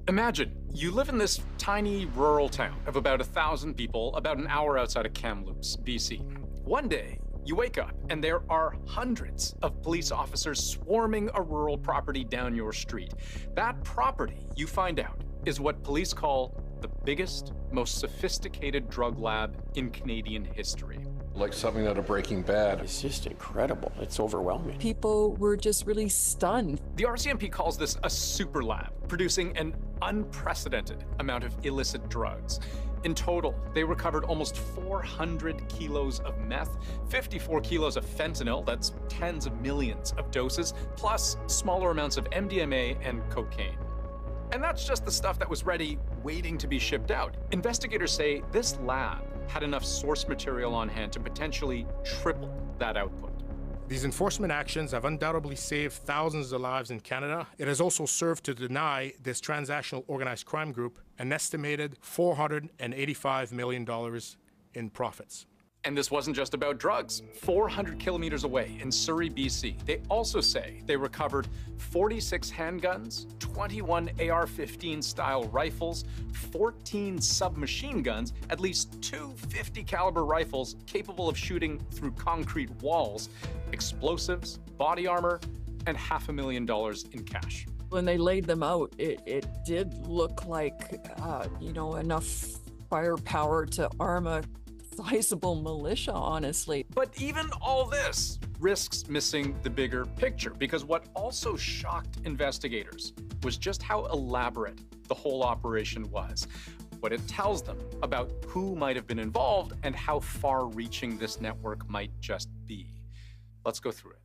Imagine you live in this tiny rural town of about 1,000 people, about an hour outside of Kamloops, BC. One day, you wake up and there are hundreds of police officers swarming a rural property down your street. That property, you find out, is what police call the biggest, most sophisticated drug lab in Canadian history. Like something out of Breaking Bad. It's just incredible. It's overwhelming. People were just really stunned. The RCMP calls this a super lab, producing an unprecedented amount of illicit drugs. In total, they recovered almost 400 kilos of meth, 54 kilos of fentanyl, that's tens of millions of doses, plus smaller amounts of MDMA and cocaine. And that's just the stuff that was ready, waiting to be shipped out. Investigators say this lab had enough source material on hand to potentially triple that output. These enforcement actions have undoubtedly saved thousands of lives in Canada. It has also served to deny this transnational organized crime group an estimated $485 million in profits. And this wasn't just about drugs. 400 kilometers away in Surrey, BC, they also say they recovered 46 handguns, 21 AR-15 style rifles, 14 submachine guns, at least two 50 caliber rifles capable of shooting through concrete walls, explosives, body armor, and $500,000 in cash. When they laid them out, it did look like, enough firepower to arm a sizable militia, honestly. But even all this risks missing the bigger picture, because what also shocked investigators was just how elaborate the whole operation was, what it tells them about who might have been involved and how far-reaching this network might just be. Let's go through it.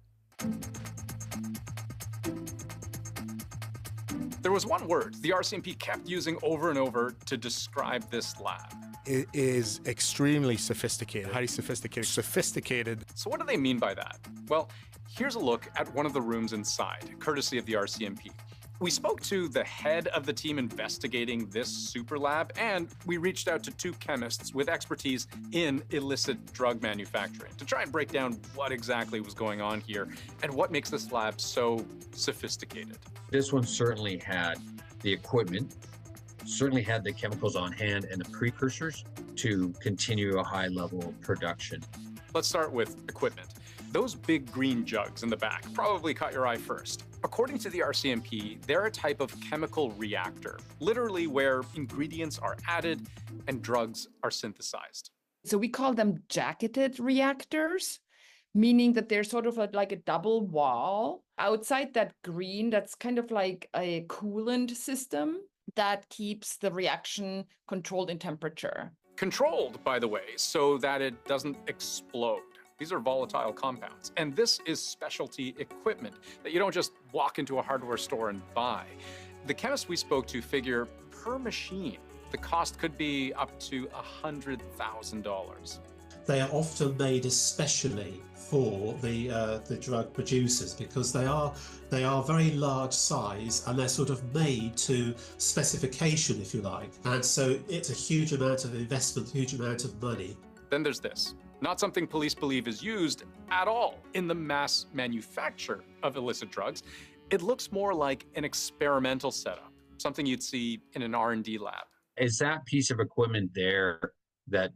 There was one word the RCMP kept using over and over to describe this lab. It is extremely sophisticated, highly sophisticated. Sophisticated. So what do they mean by that? Well, here's a look at one of the rooms inside, courtesy of the RCMP. We spoke to the head of the team investigating this super lab, and we reached out to two chemists with expertise in illicit drug manufacturing to try and break down what exactly was going on here and what makes this lab so sophisticated. This one certainly had the equipment, certainly had the chemicals on hand and the precursors to continue a high level of production. Let's start with equipment. Those big green jugs in the back probably caught your eye first. According to the RCMP, they're a type of chemical reactor, literally where ingredients are added and drugs are synthesized. So we call them jacketed reactors, meaning that they're sort of like a double wall. Outside that green, that's kind of like a coolant system that keeps the reaction controlled in temperature. Controlled, by the way, so that it doesn't explode. These are volatile compounds. And this is specialty equipment that you don't just walk into a hardware store and buy. The chemists we spoke to figure per machine, the cost could be up to $100,000. They are often made especially for the drug producers because they are very large size and they're sort of made to specification, if you like. And so it's a huge amount of investment, huge amount of money. Then there's this. Not something police believe is used at all in the mass manufacture of illicit drugs. It looks more like an experimental setup, something you'd see in an R&D lab. Is that piece of equipment there that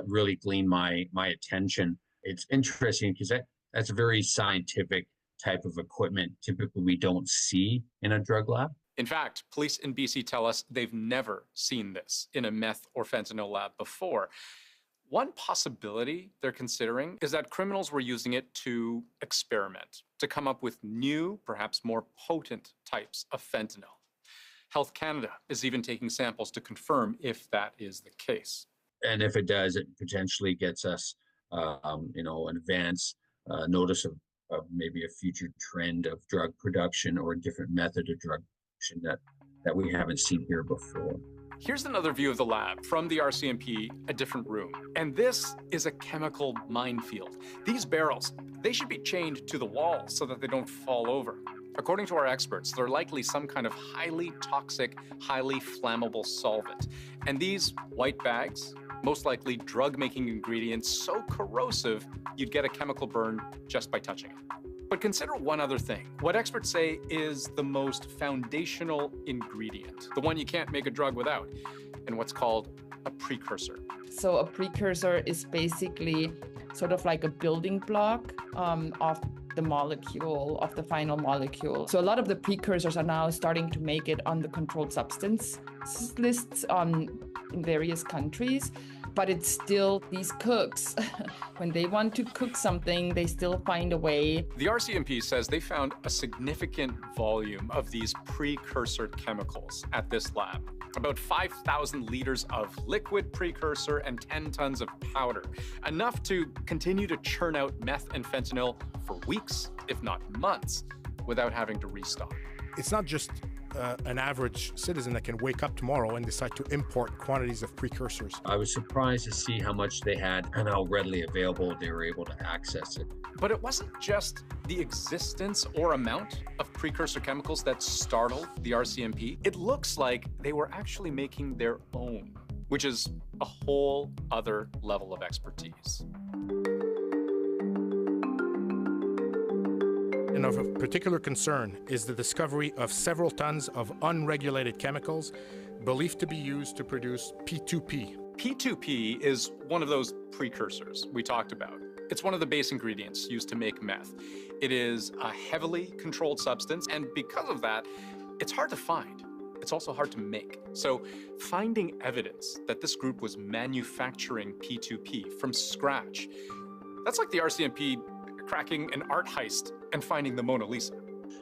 really gleaned my attention? It's interesting because that's a very scientific type of equipment typically we don't see in a drug lab. In fact, police in BC tell us they've never seen this in a meth or fentanyl lab before. One possibility they're considering is that criminals were using it to experiment, to come up with new, perhaps more potent types of fentanyl. Health Canada is even taking samples to confirm if that is the case. And if it does, it potentially gets us, an advance notice of maybe a future trend of drug production or a different method of drug production that we haven't seen here before. Here's another view of the lab from the RCMP, a different room. And this is a chemical minefield. These barrels, they should be chained to the wall so that they don't fall over. According to our experts, they're likely some kind of highly toxic, highly flammable solvent. And these white bags, most likely drug-making ingredients so corrosive, you'd get a chemical burn just by touching it. But consider one other thing. What experts say is the most foundational ingredient, the one you can't make a drug without, and what's called a precursor. So a precursor is basically sort of like a building block of the molecule, of the final molecule. So a lot of the precursors are now starting to make it on the controlled substance lists in various countries, but it's still these cooks. When they want to cook something, they still find a way. The RCMP says they found a significant volume of these precursor chemicals at this lab. About 5,000 liters of liquid precursor and 10 tons of powder, enough to continue to churn out meth and fentanyl for weeks, if not months, without having to restock. It's not just an average citizen that can wake up tomorrow and decide to import quantities of precursors. I was surprised to see how much they had and how readily available they were able to access it. But it wasn't just the existence or amount of precursor chemicals that startled the RCMP. It looks like they were actually making their own, which is a whole other level of expertise. And of a particular concern is the discovery of several tons of unregulated chemicals believed to be used to produce P2P. P2P is one of those precursors we talked about. It's one of the base ingredients used to make meth. It is a heavily controlled substance, and because of that, it's hard to find. It's also hard to make. So finding evidence that this group was manufacturing P2P from scratch, that's like the RCMP cracking an art heist and finding the Mona Lisa.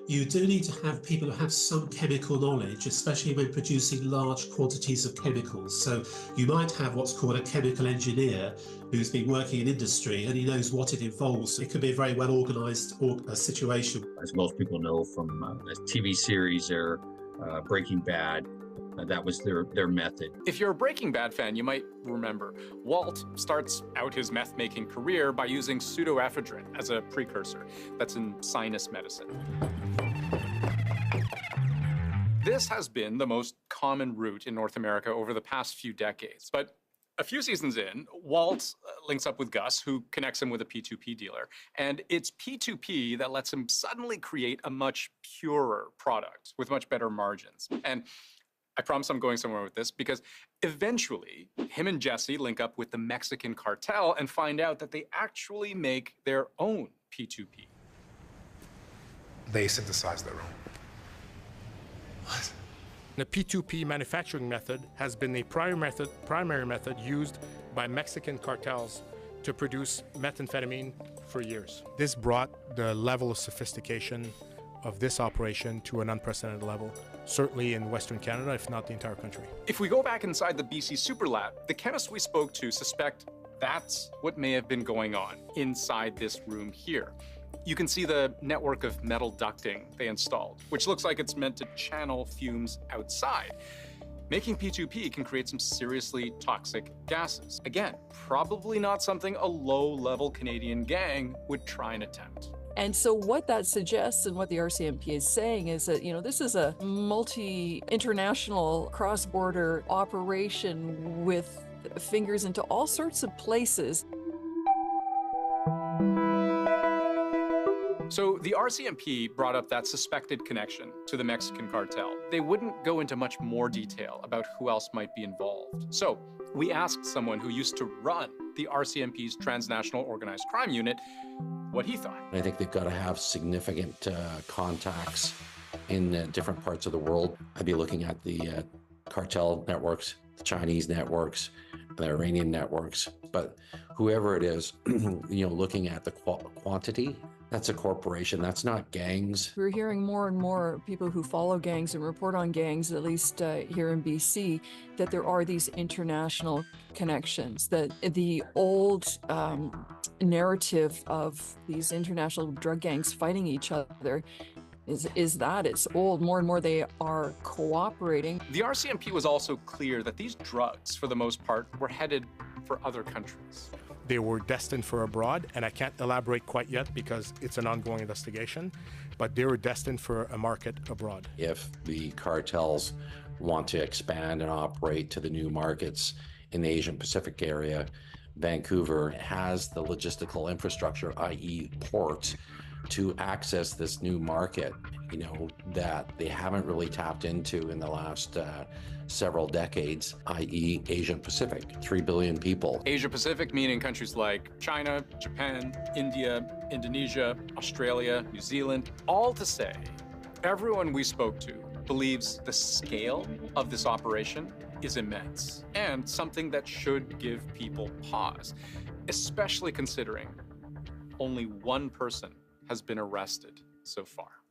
You do need to have people who have some chemical knowledge, especially when producing large quantities of chemicals. So you might have what's called a chemical engineer who's been working in industry and he knows what it involves. It could be a very well organized situation. As most people know from a TV series or Breaking Bad, that was their method. If you're a Breaking Bad fan, you might remember Walt starts out his meth-making career by using pseudoephedrine as a precursor. That's in sinus medicine. This has been the most common route in North America over the past few decades. But a few seasons in, Walt links up with Gus, who connects him with a P2P dealer. And it's P2P that lets him suddenly create a much purer product with much better margins. And I promise I'm going somewhere with this, because eventually him and Jesse link up with the Mexican cartel and find out that they actually make their own P2P. They synthesize their own. What? The P2P manufacturing method has been the primary method used by Mexican cartels to produce methamphetamine for years. This brought the level of sophistication of this operation to an unprecedented level, certainly in Western Canada, if not the entire country. If we go back inside the BC Super Lab, the chemists we spoke to suspect that's what may have been going on inside this room here. You can see the network of metal ducting they installed, which looks like it's meant to channel fumes outside. Making P2P can create some seriously toxic gases. Again, probably not something a low-level Canadian gang would try and attempt. And so what that suggests and what the RCMP is saying is that, this is a multi-international cross-border operation with fingers into all sorts of places. So the RCMP brought up that suspected connection to the Mexican cartel. They wouldn't go into much more detail about who else might be involved. So we asked someone who used to run the RCMP's transnational organized crime unit what he thought. I think they've got to have significant contacts in different parts of the world. I'd be looking at the cartel networks, the Chinese networks, the Iranian networks, but whoever it is, looking at the quantity, that's a corporation, that's not gangs. We're hearing more and more people who follow gangs and report on gangs, at least here in BC, that there are these international connections, that the old narrative of these international drug gangs fighting each other it's old. More and more they are cooperating. The RCMP was also clear that these drugs, for the most part, were headed for other countries. They were destined for abroad, and I can't elaborate quite yet because it's an ongoing investigation, but they were destined for a market abroad. If the cartels want to expand and operate to the new markets in the Asian Pacific area, Vancouver has the logistical infrastructure, i.e. ports, to access this new market, that they haven't really tapped into in the last several decades, i.e. Asia Pacific, 3 billion people. Asia Pacific meaning countries like China, Japan, India, Indonesia, Australia, New Zealand, all to say, everyone we spoke to believes the scale of this operation is immense and something that should give people pause, especially considering only one person has been arrested so far.